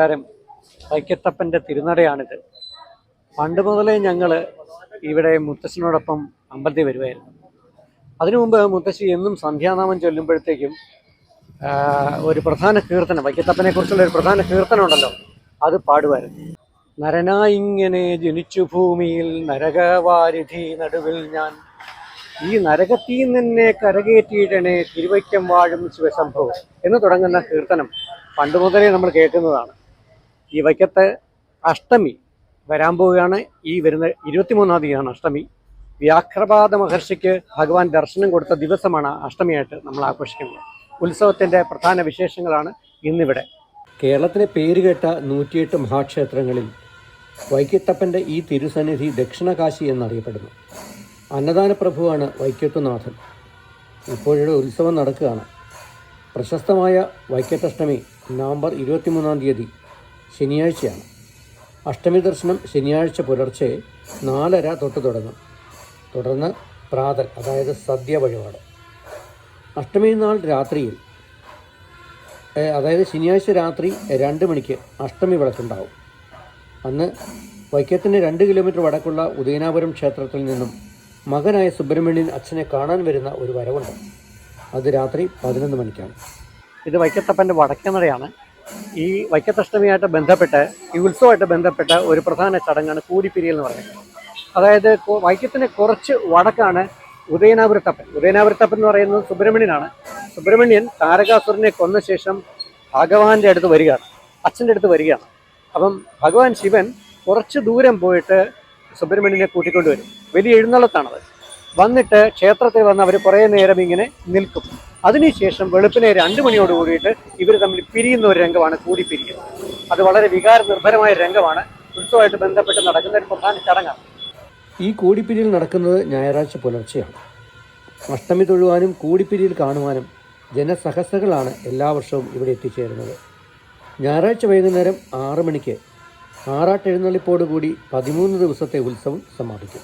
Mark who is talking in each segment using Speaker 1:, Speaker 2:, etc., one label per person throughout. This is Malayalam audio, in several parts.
Speaker 1: നമസ്കാരം. വൈക്കത്തപ്പൻ്റെ തിരുനടയാണിത്. പണ്ട് മുതലേ ഞങ്ങൾ ഇവിടെ മുത്തശ്ശനോടൊപ്പം അമ്പലത്തിൽ വരുമായിരുന്നു. അതിനു മുമ്പ് മുത്തശ്ശി എന്നും സന്ധ്യാനാമം ചൊല്ലുമ്പോഴത്തേക്കും ഒരു പ്രധാന കീർത്തനം, വൈക്കത്തപ്പനെ കുറിച്ചുള്ള ഒരു പ്രധാന കീർത്തനം ഉണ്ടല്ലോ, അത് പാടുമായിരുന്നു. നരനായിങ്ങനെ ജനിച്ചു ഭൂമിയിൽ നരകവാരിധി നടുവിൽ ഞാൻ, ഈ നരകത്തിൽ നിന്നെ കരകയറ്റിയിടണേ തിരുവൈക്കം വാഴും ശിവശംഭവം എന്ന് തുടങ്ങുന്ന കീർത്തനം പണ്ട് മുതലേ നമ്മൾ കേൾക്കുന്നതാണ്. ഈ വൈക്കത്ത് അഷ്ടമി വരാൻ പോവുകയാണ്. ഈ വരുന്ന 23-ാം തീയതിയാണ് അഷ്ടമി. വ്യാഘ്രപാദ മഹർഷിക്ക് ഭഗവാൻ ദർശനം കൊടുത്ത ദിവസമാണ് അഷ്ടമിയായിട്ട് നമ്മൾ ആഘോഷിക്കുന്നത്. ഉത്സവത്തിൻ്റെ പ്രധാന വിശേഷങ്ങളാണ് ഇന്നിവിടെ. കേരളത്തിലെ പേരുകേട്ട 108 മഹാക്ഷേത്രങ്ങളിൽ വൈക്കത്തപ്പൻ്റെ ഈ തിരുസന്നിധി ദക്ഷിണകാശി എന്നറിയപ്പെടുന്നു. അന്നദാന പ്രഭുവാണ് വൈക്കത്തുനാഥൻ. ഇപ്പോഴിവിടെ ഉത്സവം നടക്കുകയാണ്. പ്രശസ്തമായ വൈക്കത്തഷ്ടമി നവംബർ 23-ാം തീയതി ശനിയാഴ്ചയാണ്. അഷ്ടമി ദർശനം ശനിയാഴ്ച പുലർച്ചെ 4:30 തൊട്ട് തുടങ്ങും. തുടർന്ന് പ്രാതൽ, അതായത് സദ്യ വഴിപാട്. അഷ്ടമി നാൾ രാത്രിയിൽ, അതായത് ശനിയാഴ്ച രാത്രി 2 മണിക്ക് അഷ്ടമി വിളക്കുണ്ടാവും. അന്ന് വൈക്കത്തിന് 2 കിലോമീറ്റർ വടക്കുള്ള ഉദയനാപുരം ക്ഷേത്രത്തിൽ നിന്നും മകനായ സുബ്രഹ്മണ്യൻ അച്ഛനെ കാണാൻ വരുന്ന ഒരു വരവുണ്ട്. അത് രാത്രി 11 മണിക്കാണ്. ഇത് വൈക്കത്തപ്പൻ്റെ വടക്കേനടയാണ്. ഈ വൈക്കത്തഷ്ടമിയായിട്ട് ബന്ധപ്പെട്ട്, ഈ ഉത്സവമായിട്ട് ബന്ധപ്പെട്ട ഒരു പ്രധാന ചടങ്ങാണ് കൂടിപ്പിരിയൽ എന്ന് പറയുന്നത്. അതായത് വൈക്കത്തിന് കുറച്ച് വടക്കാണ് ഉദയനാപുരത്തപ്പൻ. ഉദയനാപുരത്തപ്പൻ എന്ന് പറയുന്നത് സുബ്രഹ്മണ്യനാണ്. സുബ്രഹ്മണ്യൻ താരകാസുരനെ കൊന്ന ശേഷം ഭഗവാന്റെ അടുത്ത് വരികയാണ്, അച്ഛൻ്റെ അടുത്ത് വരികയാണ്. അപ്പം ഭഗവാൻ ശിവൻ കുറച്ച് ദൂരം പോയിട്ട് സുബ്രഹ്മണ്യനെ കൂട്ടിക്കൊണ്ടുവരും. വലിയ എഴുന്നള്ളത്താണത്. വന്നിട്ട് ക്ഷേത്രത്തിൽ വന്ന് അവർ കുറേ നേരം ഇങ്ങനെ നിൽക്കും. അതിനുശേഷം വെളുപ്പിനെ 2 മണിയോട് കൂടിയിട്ട് ഇവർ തമ്മിൽ പിരിയുന്ന ഒരു രംഗമാണ് കൂടിപ്പിരിയുന്നത്. അത് വളരെ വികാര നിർഭരമായ രംഗമാണ്. ഉത്സവമായിട്ട് ബന്ധപ്പെട്ട് നടക്കുന്ന ഒരു പ്രധാന ചടങ്ങാണ്. ഈ കൂടിപ്പിരിയിൽ നടക്കുന്നത് ഞായറാഴ്ച പുലർച്ചെയാണ്. അഷ്ടമി തൊഴുവാനും കൂടിപ്പിരിയിൽ കാണുവാനും ജനസഹസ്രങ്ങളാണ് എല്ലാ വർഷവും ഇവിടെ എത്തിച്ചേരുന്നത്. ഞായറാഴ്ച വൈകുന്നേരം 6 മണിക്ക് ആറാട്ടെഴുന്നള്ളിപ്പോടുകൂടി 13 ദിവസത്തെ ഉത്സവം സമാപിക്കും.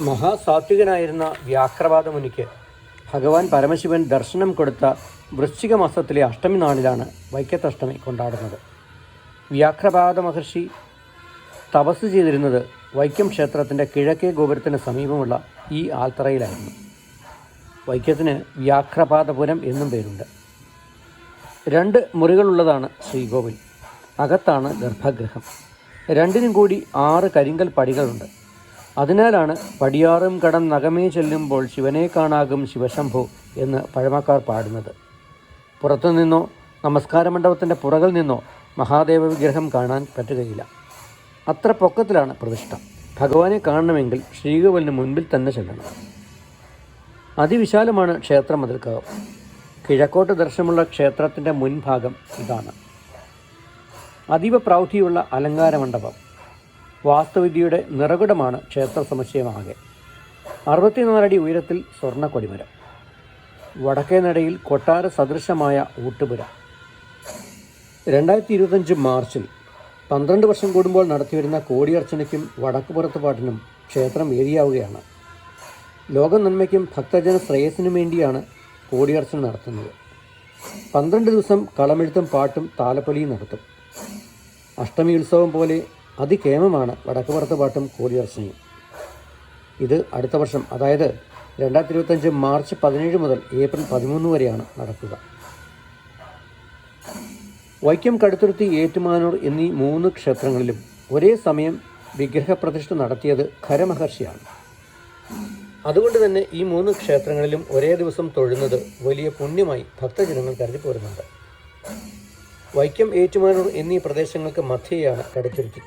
Speaker 1: മഹാസാത്വികനായിരുന്ന വ്യാഘ്രപാദ മുനിക്ക് ഭഗവാൻ പരമശിവൻ ദർശനം കൊടുത്ത വൃശ്ചിക മാസത്തിലെ അഷ്ടമി നാളിലാണ് വൈക്കത്തഷ്ടമി കൊണ്ടാടുന്നത്. വ്യാഘ്രപാദ മഹർഷി തപസ് ചെയ്തിരുന്നത് വൈക്കം ക്ഷേത്രത്തിൻ്റെ കിഴക്കേ ഗോപുരത്തിന് സമീപമുള്ള ഈ ആൽത്തറയിലായിരുന്നു. വൈക്കത്തിന് വ്യാഘ്രപാദപുരം എന്നും പേരുണ്ട്. 2 മുറികളുള്ളതാണ് ശ്രീകോവിൽ. അകത്താണ് ഗർഭഗൃഹം. 2-നും കൂടി 6 കരിങ്കൽ പടികളുണ്ട്. അതിനാലാണ് പടിയാറും കടം നഗമേ ചെല്ലുമ്പോൾ ശിവനെ കാണാകും ശിവശംഭോ എന്ന് പഴമക്കാർ പാടുന്നത്. പുറത്തുനിന്നോ നമസ്കാര മണ്ഡപത്തിൻ്റെ പുറകിൽ നിന്നോ മഹാദേവ വിഗ്രഹം കാണാൻ പറ്റുകയില്ല. അത്ര പൊക്കത്തിലാണ് പ്രതിഷ്ഠ. ഭഗവാനെ കാണണമെങ്കിൽ ശ്രീകോവിലിന് മുൻപിൽ തന്നെ ചെല്ലണം. അതിവിശാലമാണ് ക്ഷേത്ര മതിൽക്കകം. കിഴക്കോട്ട് ദർശനമുള്ള ക്ഷേത്രത്തിൻ്റെ മുൻഭാഗം ഇതാണ്. അതീവ പ്രൗഢിയുള്ള അലങ്കാര മണ്ഡപം. വാസ്തുവിദ്യയുടെ നിറകുടമാണ് ക്ഷേത്ര സമുച്ചയമാകെ. 64 അടി ഉയരത്തിൽ സ്വർണ്ണ കൊടിമരം. വടക്കേ നടയിൽ കൊട്ടാര സദൃശമായ ഊട്ടുപുര. 2025 മാർച്ചിൽ 12 വർഷം കൂടുമ്പോൾ നടത്തിവരുന്ന കോടിയർച്ചനയ്ക്കും വടക്കുപുറത്ത് പാട്ടിനും ക്ഷേത്രം വേദിയാവുകയാണ്. ലോക നന്മയ്ക്കും ഭക്തജന ശ്രേയസ്സിനും വേണ്ടിയാണ് കോടിയർച്ചന നടത്തുന്നത്. 12 ദിവസം കളമെഴുത്തും പാട്ടും താലപ്പൊലിയും നടത്തും. അഷ്ടമി ഉത്സവം പോലെ അതികേമമാണ് വടക്കുപുറത്ത് പാട്ടും കോടിയർച്ചനയും. ഇത് അടുത്ത വർഷം, അതായത് 2025 മാർച്ച് 17 മുതൽ ഏപ്രിൽ 13 വരെയാണ് നടക്കുക. വൈക്കം, കടുത്തുരുത്തി, ഏറ്റുമാനൂർ എന്നീ 3 ക്ഷേത്രങ്ങളിലും ഒരേ സമയം വിഗ്രഹപ്രതിഷ്ഠ നടത്തിയത് ഖരമഹർഷിയാണ്. അതുകൊണ്ട് തന്നെ ഈ 3 ക്ഷേത്രങ്ങളിലും ഒരേ ദിവസം തൊഴുന്നത് വലിയ പുണ്യമായി ഭക്തജനങ്ങൾ കരുതി പോരുന്നുണ്ട്. വൈക്കം, ഏറ്റുമാനൂർ എന്നീ പ്രദേശങ്ങൾക്ക് മധ്യയാണ് കടുത്തുരുത്തി.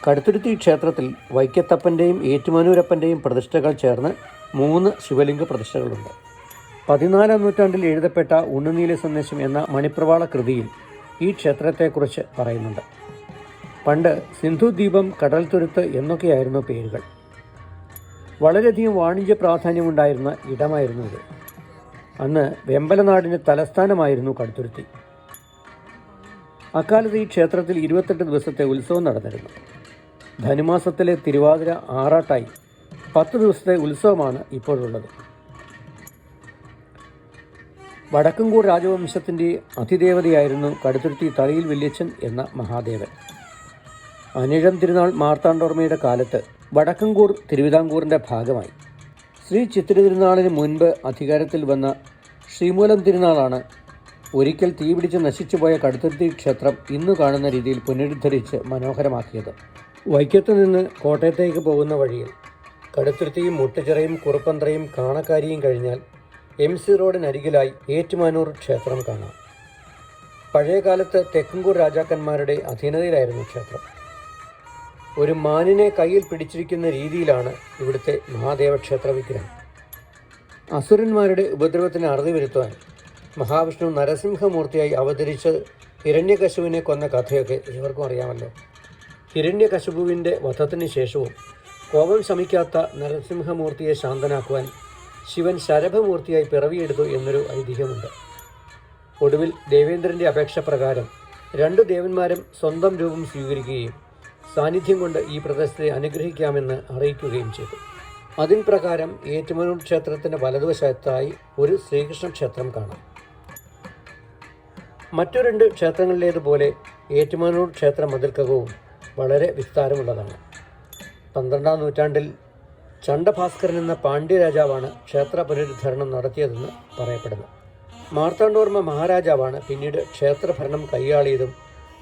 Speaker 1: കടുത്തുരുത്തി ക്ഷേത്രത്തിൽ വൈക്കത്തപ്പൻ്റെയും ഏറ്റുമാനൂരപ്പൻ്റെയും പ്രതിഷ്ഠകൾ ചേർന്ന് 3 ശിവലിംഗ പ്രതിഷ്ഠകളുണ്ട്. 14-ാം നൂറ്റാണ്ടിൽ എഴുതപ്പെട്ട ഉണ്ണുനീല സന്ദേശം എന്ന മണിപ്രവാള കൃതിയിൽ ഈ ക്ഷേത്രത്തെക്കുറിച്ച് പറയുന്നുണ്ട്. പണ്ട് സിന്ധുദ്വീപം, കടൽത്തുരുത്ത് എന്നൊക്കെയായിരുന്നു പേരുകൾ. വളരെയധികം വാണിജ്യ പ്രാധാന്യമുണ്ടായിരുന്ന ഇടമായിരുന്നു ഇത്. അന്ന് വെമ്പലനാടിൻ്റെ തലസ്ഥാനമായിരുന്നു കടുത്തുരുത്തി. അക്കാലത്ത് ഈ ക്ഷേത്രത്തിൽ 28 ദിവസത്തെ ഉത്സവം നടന്നിരുന്നു. ധനുമാസത്തിലെ തിരുവാതിര ആറാട്ടായി 10 ദിവസത്തെ ഉത്സവമാണ് ഇപ്പോഴുള്ളത്. വടക്കൻകൂർ രാജവംശത്തിൻ്റെ അതിദേവതയായിരുന്നു കടുത്തുരുത്തി തളിയിൽ വല്യച്ഛൻ എന്ന മഹാദേവൻ. അനിഴം തിരുനാൾ മാർത്താണ്ഡവർമ്മയുടെ കാലത്ത് വടക്കൻകൂർ തിരുവിതാംകൂറിൻ്റെ ഭാഗമായി. ശ്രീ ചിത്തിര തിരുനാളിന് മുൻപ് അധികാരത്തിൽ വന്ന ശ്രീമൂലം തിരുനാളാണ് ഒരിക്കൽ തീപിടിച്ച് നശിച്ചുപോയ കടുത്തുരുത്തി ക്ഷേത്രം ഇന്നു കാണുന്ന രീതിയിൽ പുനരുദ്ധരിച്ച് മനോഹരമാക്കിയത്. വൈക്കത്ത് നിന്ന് കോട്ടയത്തേക്ക് പോകുന്ന വഴിയിൽ കടുത്തുരുത്തിയും മുട്ടുചിറയും കുറുപ്പന്തറയും കാണക്കാരിയും കഴിഞ്ഞാൽ MC റോഡിനരികിലായി ഏറ്റുമാനൂർ ക്ഷേത്രം കാണാം. പഴയകാലത്ത് തെക്കൻകൂർ രാജാക്കന്മാരുടെ അധീനതയിലായിരുന്നു ക്ഷേത്രം. ഒരു മാനിനെ കയ്യിൽ പിടിച്ചിരിക്കുന്ന രീതിയിലാണ് ഇവിടുത്തെ മഹാദേവ ക്ഷേത്ര വിഗ്രഹം. അസുരന്മാരുടെ ഉപദ്രവത്തിന് അറുതി വരുത്തുവാൻ മഹാവിഷ്ണു നരസിംഹമൂർത്തിയായി അവതരിച്ച് ഹിരണ്യകശുവിനെ കൊന്ന കഥയൊക്കെ ഇവർക്കും അറിയാമല്ലോ. ഹിരണ്യകശുപുവിൻ്റെ വധത്തിന് ശേഷവും കോപം ശമിക്കാത്ത നരസിംഹമൂർത്തിയെ ശാന്തനാക്കുവാൻ ശിവൻ ശരഭമൂർത്തിയായി പിറവിയെടുത്തു എന്നൊരു ഐതിഹ്യമുണ്ട്. ഒടുവിൽ ദേവേന്ദ്രൻ്റെ അപേക്ഷ പ്രകാരം 2 ദേവന്മാരും സ്വന്തം രൂപം സ്വീകരിക്കുകയും സാന്നിധ്യം കൊണ്ട് ഈ പ്രദേശത്തെ അനുഗ്രഹിക്കാമെന്ന് അറിയിക്കുകയും ചെയ്തു. അതിൻ പ്രകാരം ഏറ്റുമാനൂർ ക്ഷേത്രത്തിൻ്റെ വലതുവശത്തായി ഒരു ശ്രീകൃഷ്ണ ക്ഷേത്രം കാണാം. മറ്റു 2 ക്ഷേത്രങ്ങളിലേതുപോലെ ഏറ്റുമാനൂർ ക്ഷേത്ര മതിൽക്കകവും വളരെ വിസ്താരമുള്ളതാണ്. 12ാം നൂറ്റാണ്ടിൽ ചണ്ഡഭാസ്കരൻ എന്ന പാണ്ഡ്യരാജാവാണ് ക്ഷേത്ര പുനരുദ്ധരണം നടത്തിയതെന്ന് പറയപ്പെടുന്നു. മാർത്താണ്ഡവർമ്മ മഹാരാജാവാണ് പിന്നീട് ക്ഷേത്രഭരണം കൈയാളിയതും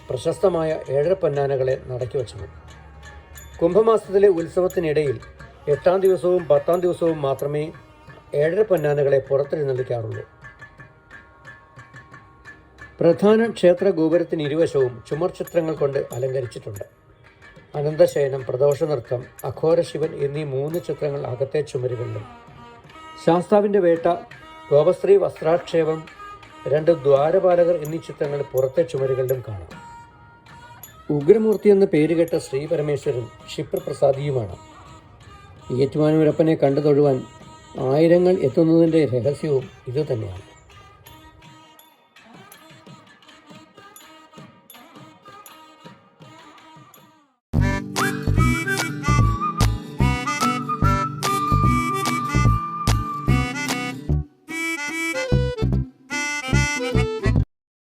Speaker 1: പ്രശസ്തമായ 7 പൊന്നാനകളെ നടക്കി വച്ചതും. കുംഭമാസത്തിലെ ഉത്സവത്തിനിടയിൽ 8ാം ദിവസവും 10ാം ദിവസവും മാത്രമേ 7 പൊന്നാനകളെ പുറത്തെഴുന്നള്ളിക്കാറുള്ളൂ. പ്രധാന ക്ഷേത്ര ഗോപുരത്തിന് ഇരുവശവും ചുമർ ചിത്രങ്ങൾ കൊണ്ട് അലങ്കരിച്ചിട്ടുണ്ട്. അനന്തശയനം, പ്രദോഷ നൃത്തം, അഘോരശിവൻ എന്നീ 3 ചിത്രങ്ങൾ അകത്തെ ചുമരുകളിലും, ശാസ്താവിൻ്റെ വേട്ട, ഗോപശ്രീ വസ്ത്രാക്ഷേപം, 2 ദ്വാരപാലകർ എന്നീ ചിത്രങ്ങൾ പുറത്തെ ചുമരുകളിലും കാണാം. ഉഗ്രമൂർത്തി എന്ന പേരുകേട്ട ശ്രീ പരമേശ്വരൻ ക്ഷിപ്രപ്രസാദിയുമാണ്. ഏറ്റുമാനൂരപ്പനെ കണ്ടു തൊഴുവാൻ ആയിരങ്ങൾ എത്തുന്നതിൻ്റെ രഹസ്യവും ഇതുതന്നെയാണ്.